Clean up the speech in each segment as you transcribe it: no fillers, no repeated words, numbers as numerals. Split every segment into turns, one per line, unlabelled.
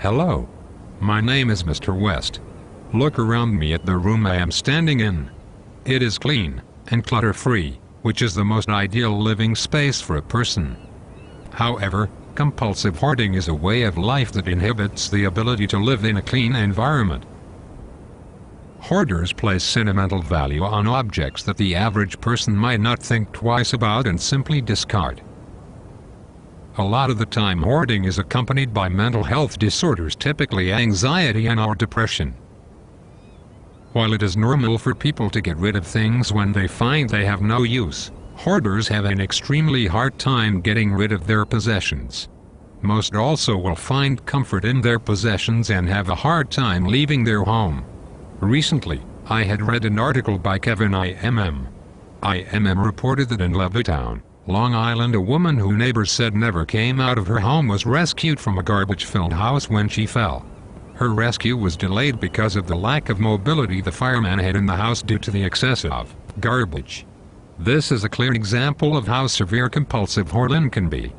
Hello. My name is Mr. West. Look around me at the room I am standing in. It is clean and clutter-free, which is the most ideal living space for a person. However, compulsive hoarding is a way of life that inhibits the ability to live in a clean environment. Hoarders place sentimental value on objects that the average person might not think twice about and simply discard. A lot of the time hoarding is accompanied by mental health disorders, typically anxiety and or depression. While it is normal for people to get rid of things when they find they have no use, hoarders have an extremely hard time getting rid of their possessions. Most also will find comfort in their possessions and have a hard time leaving their home. Recently, I had read an article by Kevin IMM. IMM reported that in Levittown, Long Island, a woman who neighbors said never came out of her home was rescued from a garbage-filled house when she fell. Her rescue was delayed because of the lack of mobility the fireman had in the house due to the excess of garbage. This is a clear example of how severe compulsive hoarding can be.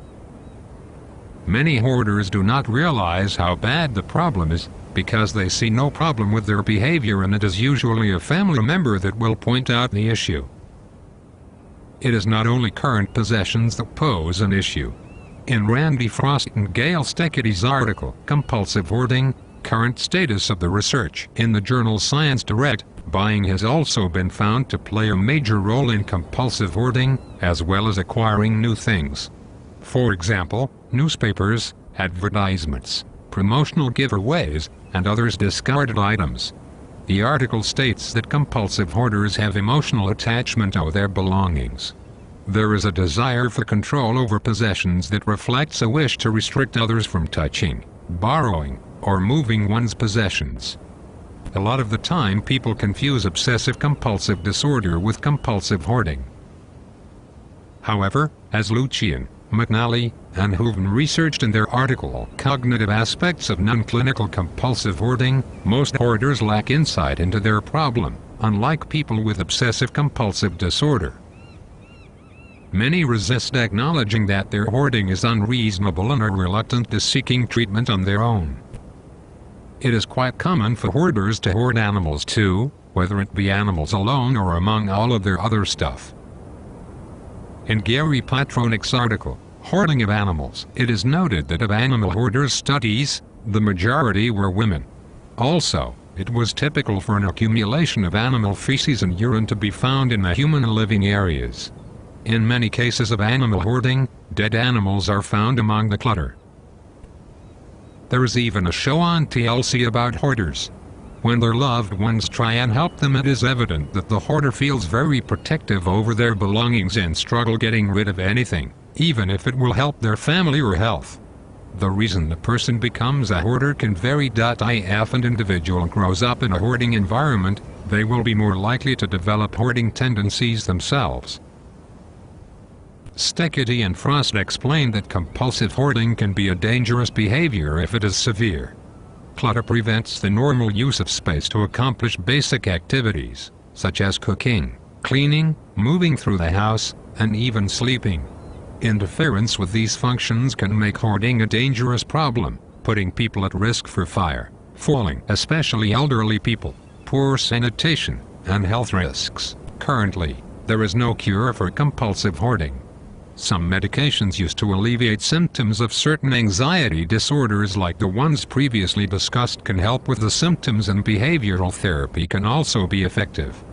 Many hoarders do not realize how bad the problem is, because they see no problem with their behavior, and it is usually a family member that will point out the issue. It is not only current possessions that pose an issue. In Randy Frost and Gail Steketty's article, Compulsive Hoarding, Current Status of the Research, in the journal Science Direct, buying has also been found to play a major role in compulsive hoarding, as well as acquiring new things. For example, newspapers, advertisements, promotional giveaways, and others discarded items. The article states that compulsive hoarders have emotional attachment to their belongings. There is a desire for control over possessions that reflects a wish to restrict others from touching, borrowing, or moving one's possessions. A lot of the time people confuse obsessive-compulsive disorder with compulsive hoarding. However, as Lucian, McNally, and Hooven researched in their article Cognitive Aspects of Non-Clinical Compulsive Hoarding, most hoarders lack insight into their problem, unlike people with obsessive-compulsive disorder. Many resist acknowledging that their hoarding is unreasonable and are reluctant to seeking treatment on their own. It is quite common for hoarders to hoard animals too, whether it be animals alone or among all of their other stuff. In Gary Patronik's article, Hoarding of Animals, it is noted that of animal hoarders studies, the majority were women. Also, it was typical for an accumulation of animal feces and urine to be found in the human living areas. In many cases of animal hoarding, dead animals are found among the clutter. There is even a show on TLC about hoarders. When their loved ones try and help them, it is evident that the hoarder feels very protective over their belongings and struggle getting rid of anything, even if it will help their family or health. The reason the person becomes a hoarder can vary. If an individual grows up in a hoarding environment, they will be more likely to develop hoarding tendencies themselves. Steketty and Frost explained that compulsive hoarding can be a dangerous behavior if it is severe. Clutter prevents the normal use of space to accomplish basic activities, such as cooking, cleaning, moving through the house, and even sleeping. Interference with these functions can make hoarding a dangerous problem, putting people at risk for fire, falling, especially elderly people, poor sanitation, and health risks. Currently, there is no cure for compulsive hoarding. Some medications used to alleviate symptoms of certain anxiety disorders like the ones previously discussed can help with the symptoms, and behavioral therapy can also be effective.